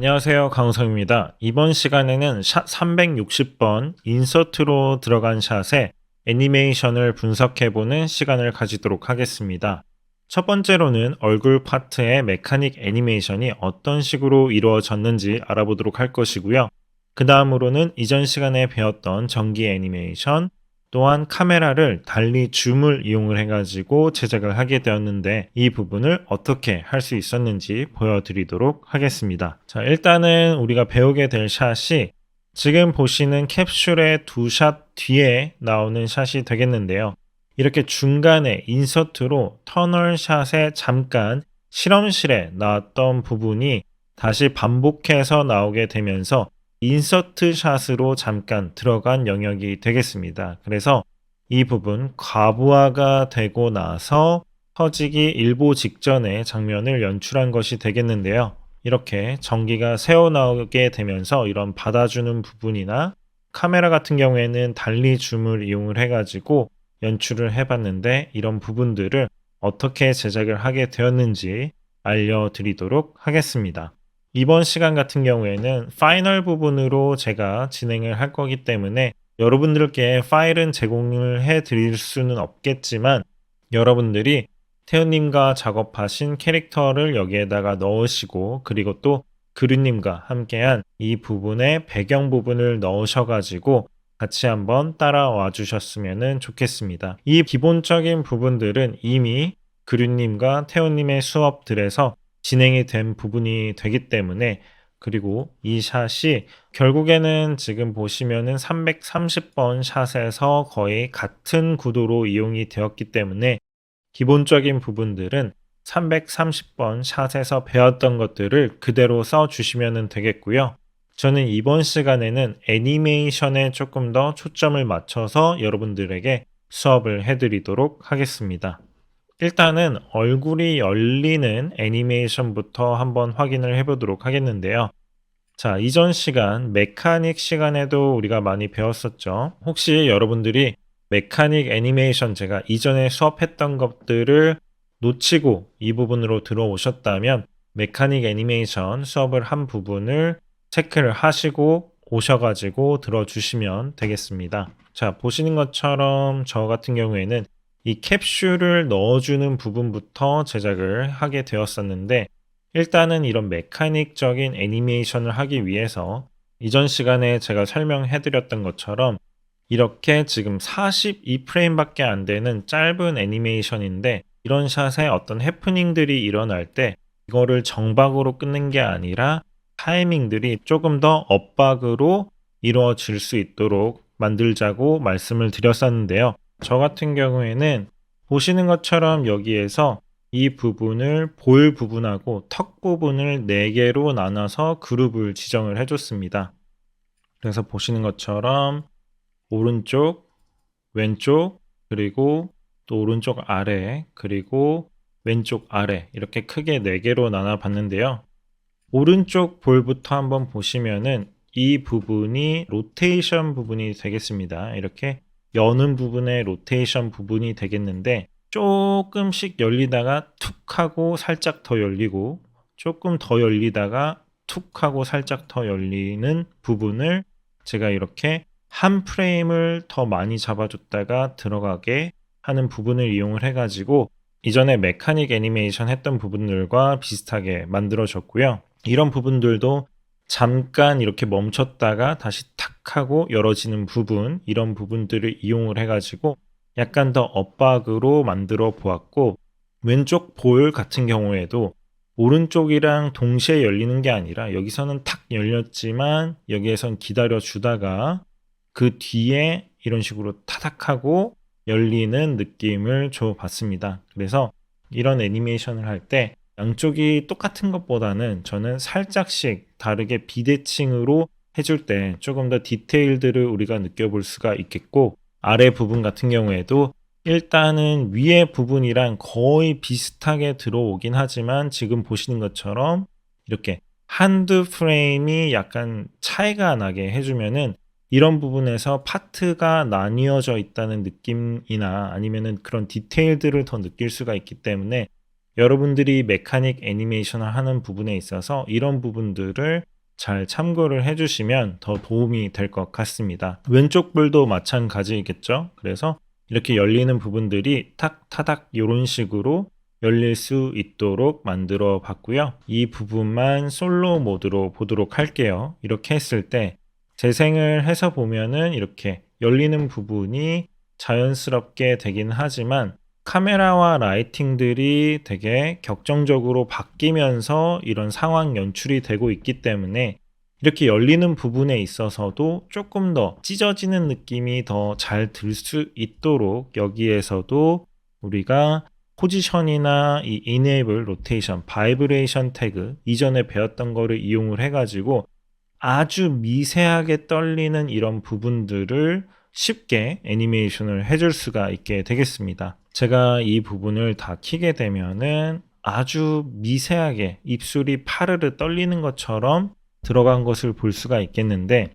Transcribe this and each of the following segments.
안녕하세요. 강우성입니다. 이번 시간에는 샷 360번 인서트로 들어간 샷의 애니메이션을 분석해보는 시간을 가지도록 하겠습니다. 첫 번째로는 얼굴 파트의 메카닉 애니메이션이 어떤 식으로 이루어졌는지 알아보도록 할 것이고요. 그 다음으로는 이전 시간에 배웠던 전기 애니메이션, 또한 카메라를 달리 줌을 이용을 해가지고 제작을 하게 되었는데 이 부분을 어떻게 할 수 있었는지 보여드리도록 하겠습니다. 자, 일단은 우리가 배우게 될 샷이 지금 보시는 캡슐의 두 샷 뒤에 나오는 샷이 되겠는데요. 이렇게 중간에 인서트로 터널 샷에 잠깐 실험실에 나왔던 부분이 다시 반복해서 나오게 되면서 인서트 샷으로 잠깐 들어간 영역이 되겠습니다. 그래서 이 부분 과부하가 되고 나서 터지기 일보 직전의 장면을 연출한 것이 되겠는데요. 이렇게 전기가 새어나오게 되면서 이런 받아주는 부분이나 카메라 같은 경우에는 달리 줌을 이용을 해가지고 연출을 해봤는데 이런 부분들을 어떻게 제작을 하게 되었는지 알려드리도록 하겠습니다. 이번 시간 같은 경우에는 파이널 부분으로 제가 진행을 할 거기 때문에 여러분들께 파일은 제공을 해 드릴 수는 없겠지만 여러분들이 태우님과 작업하신 캐릭터를 여기에다가 넣으시고 그리고 또 그루님과 함께한 이 부분의 배경 부분을 넣으셔가지고 같이 한번 따라와 주셨으면 좋겠습니다. 이 기본적인 부분들은 이미 그루님과 태우님의 수업들에서 진행이 된 부분이 되기 때문에 그리고 이 샷이 결국에는 지금 보시면은 330번 샷에서 거의 같은 구도로 이용이 되었기 때문에 기본적인 부분들은 330번 샷에서 배웠던 것들을 그대로 써주시면 되겠고요. 저는 이번 시간에는 애니메이션에 조금 더 초점을 맞춰서 여러분들에게 수업을 해드리도록 하겠습니다. 일단은 얼굴이 열리는 애니메이션부터 한번 확인을 해보도록 하겠는데요. 자, 이전 시간, 메카닉 시간에도 우리가 많이 배웠었죠. 혹시 여러분들이 메카닉 애니메이션 제가 이전에 수업했던 것들을 놓치고 이 부분으로 들어오셨다면 메카닉 애니메이션 수업을 한 부분을 체크를 하시고 오셔가지고 들어주시면 되겠습니다. 자, 보시는 것처럼 저 같은 경우에는 이 캡슐을 넣어주는 부분부터 제작을 하게 되었었는데 일단은 이런 메카닉적인 애니메이션을 하기 위해서 이전 시간에 제가 설명해드렸던 것처럼 이렇게 지금 42프레임밖에 안 되는 짧은 애니메이션인데 이런 샷에 어떤 해프닝들이 일어날 때 이거를 정박으로 끊는 게 아니라 타이밍들이 조금 더 엇박으로 이루어질 수 있도록 만들자고 말씀을 드렸었는데요. 저 같은 경우에는 보시는 것처럼 여기에서 이 부분을 볼 부분하고 턱 부분을 4개로 나눠서 그룹을 지정을 해줬습니다. 그래서 보시는 것처럼 오른쪽, 왼쪽, 그리고 또 오른쪽 아래, 그리고 왼쪽 아래 이렇게 크게 4개로 나눠 봤는데요. 오른쪽 볼부터 한번 보시면은 이 부분이 로테이션 부분이 되겠습니다. 이렇게 여는 부분의 로테이션 부분이 되겠는데 조금씩 열리다가 툭 하고 살짝 더 열리고 조금 더 열리다가 툭 하고 살짝 더 열리는 부분을 제가 이렇게 한 프레임을 더 많이 잡아줬다가 들어가게 하는 부분을 이용을 해가지고 이전에 메카닉 애니메이션 했던 부분들과 비슷하게 만들어졌고요. 이런 부분들도 잠깐 이렇게 멈췄다가 다시 탁 하고 열어지는 부분, 이런 부분들을 이용을 해가지고 약간 더 엇박으로 만들어 보았고 왼쪽 볼 같은 경우에도 오른쪽이랑 동시에 열리는 게 아니라 여기서는 탁 열렸지만 여기에선 기다려 주다가 그 뒤에 이런 식으로 타닥하고 열리는 느낌을 줘 봤습니다. 그래서 이런 애니메이션을 할 때 양쪽이 똑같은 것보다는 저는 살짝씩 다르게 비대칭으로 해줄 때 조금 더 디테일들을 우리가 느껴볼 수가 있겠고 아래 부분 같은 경우에도 일단은 위에 부분이랑 거의 비슷하게 들어오긴 하지만 지금 보시는 것처럼 이렇게 한두 프레임이 약간 차이가 나게 해주면은 이런 부분에서 파트가 나뉘어져 있다는 느낌이나 아니면은 그런 디테일들을 더 느낄 수가 있기 때문에 여러분들이 메카닉 애니메이션을 하는 부분에 있어서 이런 부분들을 잘 참고를 해주시면 더 도움이 될 것 같습니다. 왼쪽 불도 마찬가지겠죠. 그래서 이렇게 열리는 부분들이 탁 타닥 이런 식으로 열릴 수 있도록 만들어 봤고요. 이 부분만 솔로 모드로 보도록 할게요. 이렇게 했을 때 재생을 해서 보면은 이렇게 열리는 부분이 자연스럽게 되긴 하지만 카메라와 라이팅들이 되게 격정적으로 바뀌면서 이런 상황 연출이 되고 있기 때문에 이렇게 열리는 부분에 있어서도 조금 더 찢어지는 느낌이 더 잘 들 수 있도록 여기에서도 우리가 포지션이나 이 Enable Rotation, 바이브레이션 태그 이전에 배웠던 거를 이용을 해가지고 아주 미세하게 떨리는 이런 부분들을 쉽게 애니메이션을 해줄 수가 있게 되겠습니다. 제가 이 부분을 다 켜게 되면은 아주 미세하게 입술이 파르르 떨리는 것처럼 들어간 것을 볼 수가 있겠는데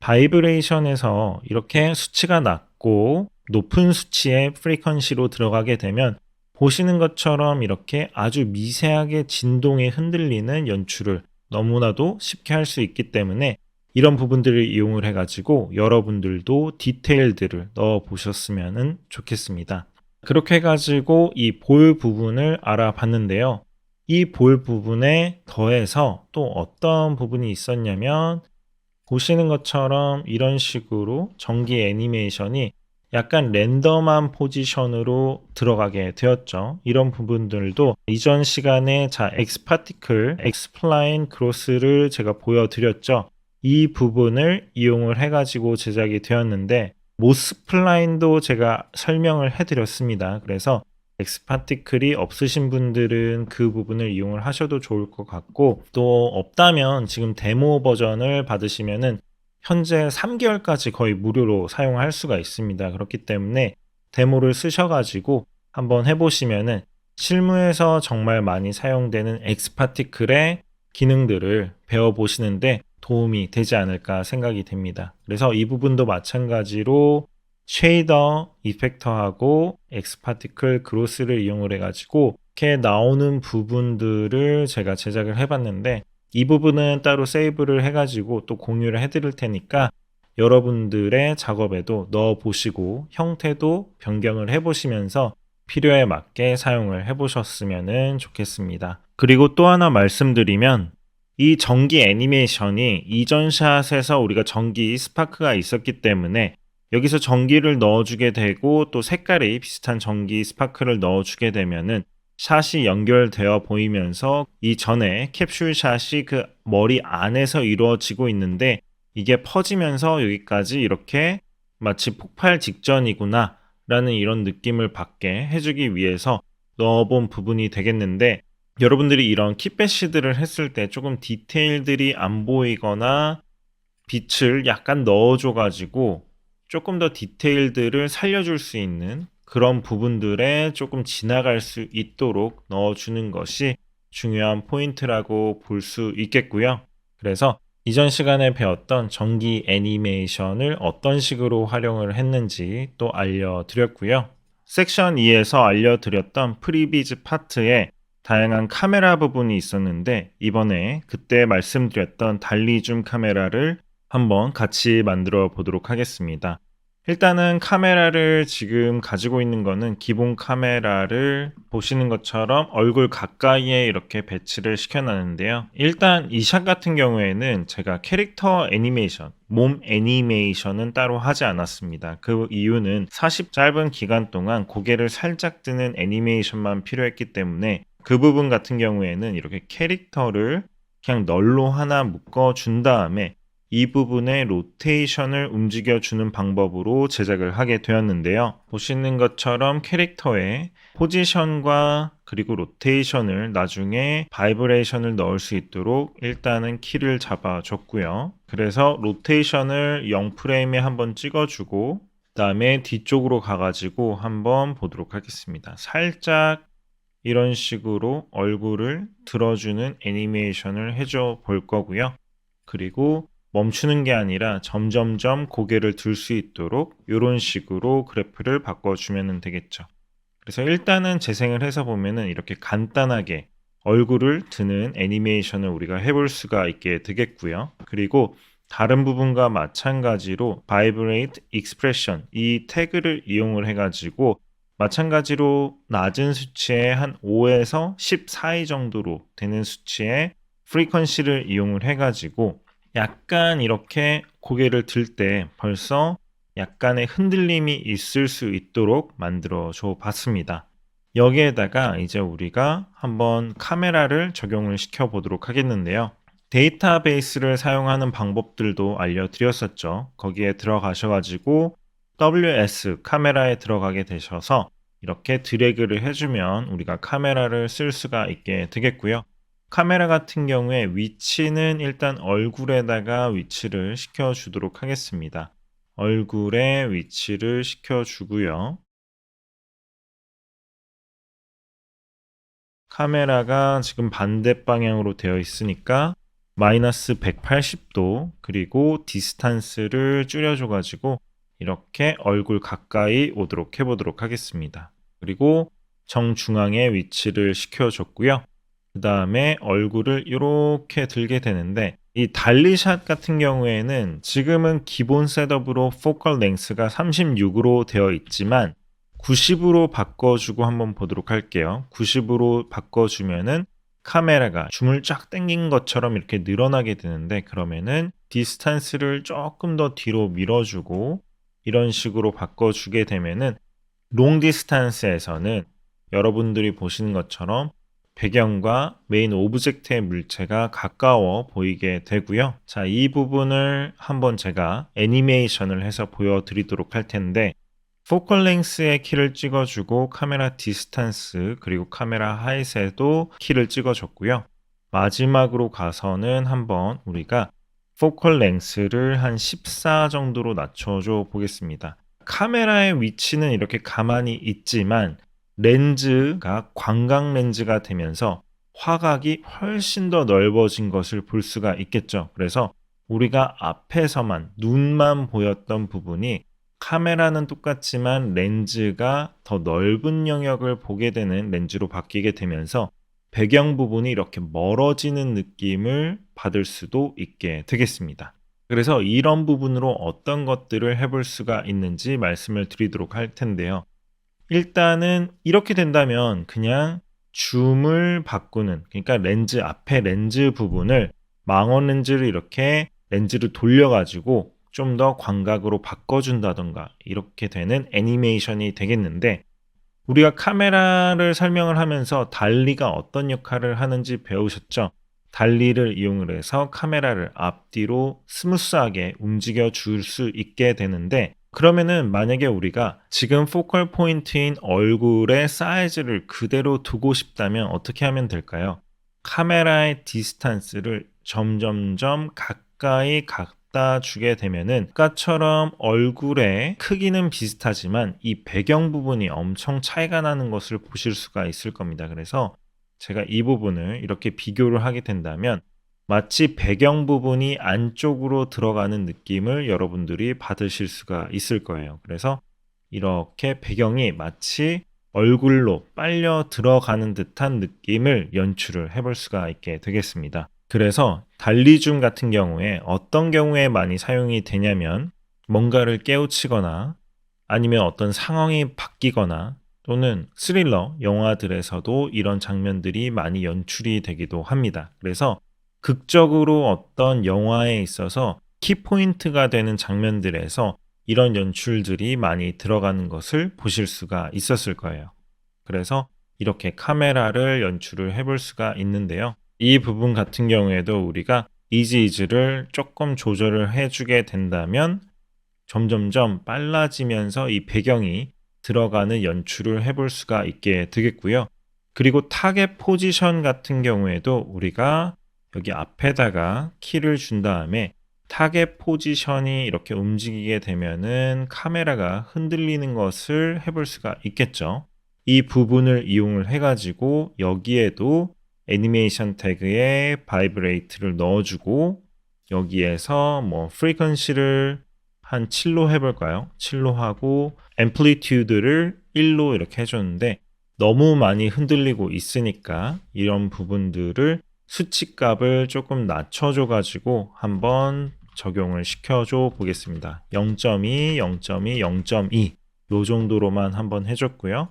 바이브레이션에서 이렇게 수치가 낮고 높은 수치의 프리퀀시로 들어가게 되면 보시는 것처럼 이렇게 아주 미세하게 진동에 흔들리는 연출을 너무나도 쉽게 할 수 있기 때문에 이런 부분들을 이용을 해가지고 여러분들도 디테일들을 넣어 보셨으면 좋겠습니다. 그렇게 해가지고 이 볼 부분을 알아봤는데요. 이 볼 부분에 더해서 또 어떤 부분이 있었냐면 보시는 것처럼 이런 식으로 전기 애니메이션이 약간 랜덤한 포지션으로 들어가게 되었죠. 이런 부분들도 이전 시간에 X파티클, X플라인 크로스를 제가 보여드렸죠. 이 부분을 이용을 해가지고 제작이 되었는데 모스플라인도 제가 설명을 해드렸습니다. 그래서 X파티클이 없으신 분들은 그 부분을 이용을 하셔도 좋을 것 같고 또 없다면 지금 데모 버전을 받으시면은 현재 3개월까지 거의 무료로 사용할 수가 있습니다. 그렇기 때문에 데모를 쓰셔가지고 한번 해보시면은 실무에서 정말 많이 사용되는 X파티클의 기능들을 배워보시는데 도움이 되지 않을까 생각이 됩니다. 그래서 이 부분도 마찬가지로 쉐이더 이펙터하고 X파티클 그로스를 이용을 해가지고 이렇게 나오는 부분들을 제가 제작을 해봤는데 이 부분은 따로 세이브를 해가지고 또 공유를 해드릴 테니까 여러분들의 작업에도 넣어보시고 형태도 변경을 해보시면서 필요에 맞게 사용을 해보셨으면 좋겠습니다. 그리고 또 하나 말씀드리면 이 전기 애니메이션이 이전 샷에서 우리가 전기 스파크가 있었기 때문에 여기서 전기를 넣어주게 되고 또 색깔이 비슷한 전기 스파크를 넣어주게 되면은 샷이 연결되어 보이면서 이전에 캡슐 샷이 그 머리 안에서 이루어지고 있는데 이게 퍼지면서 여기까지 이렇게 마치 폭발 직전이구나 라는 이런 느낌을 받게 해주기 위해서 넣어본 부분이 되겠는데 여러분들이 이런 킷배시들을 했을 때 조금 디테일들이 안 보이거나 빛을 약간 넣어줘가지고 조금 더 디테일들을 살려줄 수 있는 그런 부분들에 조금 지나갈 수 있도록 넣어주는 것이 중요한 포인트라고 볼 수 있겠고요. 그래서 이전 시간에 배웠던 전기 애니메이션을 어떤 식으로 활용을 했는지 또 알려드렸고요. 섹션 2에서 알려드렸던 프리비즈 파트에 다양한 카메라 부분이 있었는데 이번에 그때 말씀드렸던 달리줌 카메라를 한번 같이 만들어 보도록 하겠습니다. 일단은 카메라를 지금 가지고 있는 거는 기본 카메라를 보시는 것처럼 얼굴 가까이에 이렇게 배치를 시켜놨는데요. 일단 이 샷 같은 경우에는 제가 캐릭터 애니메이션, 몸 애니메이션은 따로 하지 않았습니다. 그 이유는 40 짧은 기간 동안 고개를 살짝 드는 애니메이션만 필요했기 때문에 그 부분 같은 경우에는 이렇게 캐릭터를 그냥 널로 하나 묶어준 다음에 이 부분의 로테이션을 움직여주는 방법으로 제작을 하게 되었는데요. 보시는 것처럼 캐릭터의 포지션과 그리고 로테이션을 나중에 바이브레이션을 넣을 수 있도록 일단은 키를 잡아줬고요. 그래서 로테이션을 0프레임에 한번 찍어주고 그 다음에 뒤쪽으로 가가지고 한번 보도록 하겠습니다. 살짝 이런 식으로 얼굴을 들어주는 애니메이션을 해줘 볼 거고요. 그리고 멈추는 게 아니라 점점점 고개를 들 수 있도록 이런 식으로 그래프를 바꿔주면 되겠죠. 그래서 일단은 재생을 해서 보면은 이렇게 간단하게 얼굴을 드는 애니메이션을 우리가 해볼 수가 있게 되겠고요. 그리고 다른 부분과 마찬가지로 Vibrate Expression 이 태그를 이용을 해가지고 마찬가지로 낮은 수치의 한 5에서 10 사이 정도로 되는 수치의 프리퀀시를 이용을 해가지고 약간 이렇게 고개를 들 때 벌써 약간의 흔들림이 있을 수 있도록 만들어 줘 봤습니다. 여기에다가 이제 우리가 한번 카메라를 적용을 시켜 보도록 하겠는데요. 데이터베이스를 사용하는 방법들도 알려드렸었죠. 거기에 들어가셔가지고 WS 카메라에 들어가게 되셔서 이렇게 드래그를 해주면 우리가 카메라를 쓸 수가 있게 되겠고요. 카메라 같은 경우에 위치는 일단 얼굴에다가 위치를 시켜주도록 하겠습니다. 얼굴에 위치를 시켜주고요. 카메라가 지금 반대 방향으로 되어 있으니까 마이너스 180도 그리고 디스탄스를 줄여줘가지고 이렇게 얼굴 가까이 오도록 해보도록 하겠습니다. 그리고 정중앙에 위치를 시켜줬고요. 그 다음에 얼굴을 이렇게 들게 되는데 이 달리샷 같은 경우에는 지금은 기본 셋업으로 포컬 랭스가 36으로 되어 있지만 90으로 바꿔주고 한번 보도록 할게요. 90으로 바꿔주면은 카메라가 줌을 쫙 당긴 것처럼 이렇게 늘어나게 되는데 그러면은 디스탄스를 조금 더 뒤로 밀어주고 이런 식으로 바꿔주게 되면은 롱 디스탄스에서는 여러분들이 보시는 것처럼 배경과 메인 오브젝트의 물체가 가까워 보이게 되고요. 자, 이 부분을 한번 제가 애니메이션을 해서 보여드리도록 할 텐데 포컬 랭스에 키를 찍어주고 카메라 디스탄스 그리고 카메라 하이트에도 키를 찍어줬고요. 마지막으로 가서는 한번 우리가 포컬 랭스를 한 14 정도로 낮춰줘 보겠습니다. 카메라의 위치는 이렇게 가만히 있지만 렌즈가 광각 렌즈가 되면서 화각이 훨씬 더 넓어진 것을 볼 수가 있겠죠. 그래서 우리가 앞에서만 눈만 보였던 부분이 카메라는 똑같지만 렌즈가 더 넓은 영역을 보게 되는 렌즈로 바뀌게 되면서 배경 부분이 이렇게 멀어지는 느낌을 받을 수도 있게 되겠습니다. 그래서 이런 부분으로 어떤 것들을 해볼 수가 있는지 말씀을 드리도록 할 텐데요. 일단은 이렇게 된다면 그냥 줌을 바꾸는, 그러니까 렌즈 앞에 렌즈 부분을 망원 렌즈를 이렇게 렌즈를 돌려가지고 좀 더 광각으로 바꿔준다던가 이렇게 되는 애니메이션이 되겠는데 우리가 카메라를 설명을 하면서 달리가 어떤 역할을 하는지 배우셨죠? 달리를 이용을 해서 카메라를 앞뒤로 스무스하게 움직여 줄 수 있게 되는데 그러면은 만약에 우리가 지금 포컬 포인트인 얼굴의 사이즈를 그대로 두고 싶다면 어떻게 하면 될까요? 카메라의 디스탄스를 점점점 가까이 갖다 주게 되면은 아까처럼 얼굴의 크기는 비슷하지만 이 배경 부분이 엄청 차이가 나는 것을 보실 수가 있을 겁니다. 그래서 제가 이 부분을 이렇게 비교를 하게 된다면 마치 배경 부분이 안쪽으로 들어가는 느낌을 여러분들이 받으실 수가 있을 거예요. 그래서 이렇게 배경이 마치 얼굴로 빨려 들어가는 듯한 느낌을 연출을 해볼 수가 있게 되겠습니다. 그래서 달리줌 같은 경우에 어떤 경우에 많이 사용이 되냐면 뭔가를 깨우치거나 아니면 어떤 상황이 바뀌거나 또는 스릴러 영화들에서도 이런 장면들이 많이 연출이 되기도 합니다. 그래서 극적으로 어떤 영화에 있어서 키포인트가 되는 장면들에서 이런 연출들이 많이 들어가는 것을 보실 수가 있었을 거예요. 그래서 이렇게 카메라를 연출을 해볼 수가 있는데요. 이 부분 같은 경우에도 우리가 이지이즈를 조금 조절을 해주게 된다면 점점점 빨라지면서 이 배경이 들어가는 연출을 해볼 수가 있게 되겠고요. 그리고 타겟 포지션 같은 경우에도 우리가 여기 앞에다가 키를 준 다음에 타겟 포지션이 이렇게 움직이게 되면은 카메라가 흔들리는 것을 해볼 수가 있겠죠. 이 부분을 이용을 해가지고 여기에도 애니메이션 태그에 바이브레이트를 넣어주고 여기에서 뭐 프리퀀시를 한 7로 해볼까요? 7로 하고 앰플리튜드를 1로 이렇게 해줬는데 너무 많이 흔들리고 있으니까 이런 부분들을 수치값을 조금 낮춰줘 가지고 한번 적용을 시켜줘 보겠습니다. 0.2, 0.2, 0.2 요 정도로만 한번 해줬고요.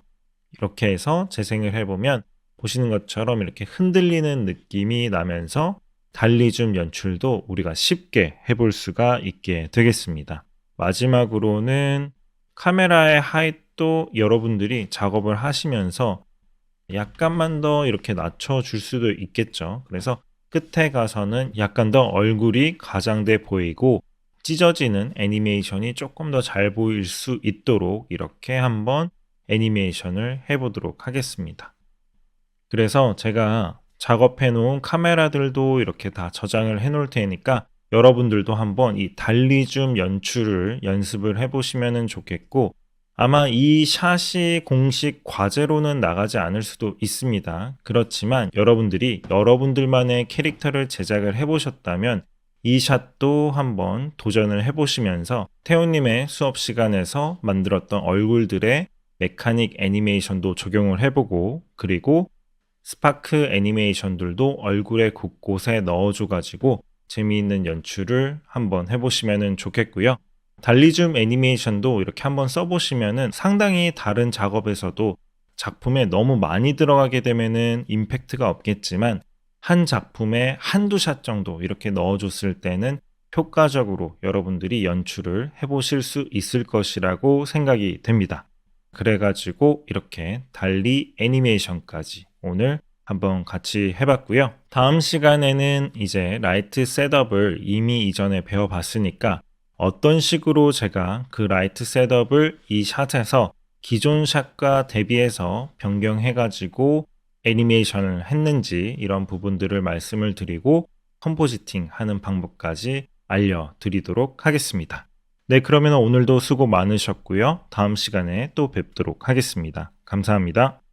이렇게 해서 재생을 해보면 보시는 것처럼 이렇게 흔들리는 느낌이 나면서 달리줌 연출도 우리가 쉽게 해볼 수가 있게 되겠습니다. 마지막으로는 카메라의 하이트도 여러분들이 작업을 하시면서 약간만 더 이렇게 낮춰줄 수도 있겠죠. 그래서 끝에 가서는 약간 더 얼굴이 가장돼 보이고 찢어지는 애니메이션이 조금 더 잘 보일 수 있도록 이렇게 한번 애니메이션을 해보도록 하겠습니다. 그래서 제가 작업해 놓은 카메라들도 이렇게 다 저장을 해 놓을 테니까 여러분들도 한번 이 달리줌 연출을 연습을 해 보시면 좋겠고, 아마 이 샷이 공식 과제로는 나가지 않을 수도 있습니다. 그렇지만 여러분들이 여러분들만의 캐릭터를 제작을 해 보셨다면 이 샷도 한번 도전을 해 보시면서 태호님의 수업 시간에서 만들었던 얼굴들의 메카닉 애니메이션도 적용을 해보고, 그리고 스파크 애니메이션들도 얼굴의 곳곳에 넣어줘가지고 재미있는 연출을 한번 해보시면 좋겠고요. 달리줌 애니메이션도 이렇게 한번 써보시면 상당히 다른 작업에서도 작품에 너무 많이 들어가게 되면은 임팩트가 없겠지만 한 작품에 한두 샷 정도 이렇게 넣어줬을 때는 효과적으로 여러분들이 연출을 해보실 수 있을 것이라고 생각이 됩니다. 그래가지고 이렇게 달리 애니메이션까지 오늘 한번 같이 해봤고요. 다음 시간에는 이제 라이트 셋업을 이미 이전에 배워봤으니까 어떤 식으로 제가 그 라이트 셋업을 이 샷에서 기존 샷과 대비해서 변경해가지고 애니메이션을 했는지 이런 부분들을 말씀을 드리고 컴포지팅 하는 방법까지 알려드리도록 하겠습니다. 네, 그러면 오늘도 수고 많으셨고요. 다음 시간에 또 뵙도록 하겠습니다. 감사합니다.